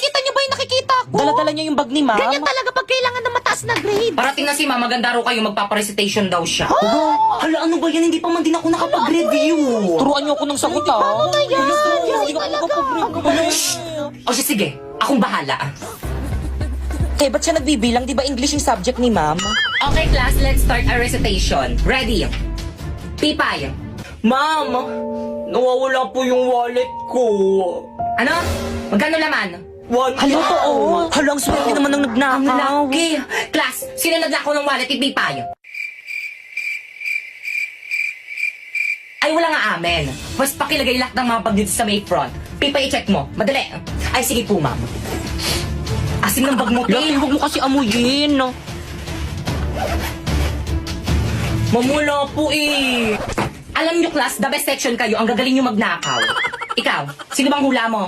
nakikita niyo ba yung nakikita ko? Dala-dala niya yung bag ni ma'am. Ganyan talaga pag kailangan ng mataas na grade. Parating na si ma'am, maganda raw kayo, magpaparecitation daw siya. Hala, ano ba yan? Hindi pa man din ako nakapag-review. Turuan niyo ako ng sagot, ha? Paano na yan? Hindi ka Talaga. nakapag-review. O siya, sige, akong bahala. Eh, ba't siya nagbibilang? Di ba English yung subject ni ma'am? Okay, class, let's start our recitation. Ready? Pipay. Ma'am, nawawala po yung wallet ko. Ano? Magkano laman? Hala, totoo. Hala, ang swerte naman ng nagnakaw. Okay. Class, sino naglako ng wallet ni Pipay? Ay, wala nga amen. Mas pakilagay lahat ng mga bag dito sa may front. Pipay, i-check mo. Madali. Ay, sige po, ma'am. Asing ng bag mo, Laki, te. huwag mo kasi amuyin. Mamula po eh. Alam nyo, class, the best section kayo. Ang gagaling nyo magnakaw. Ikaw, sino bang hula mo?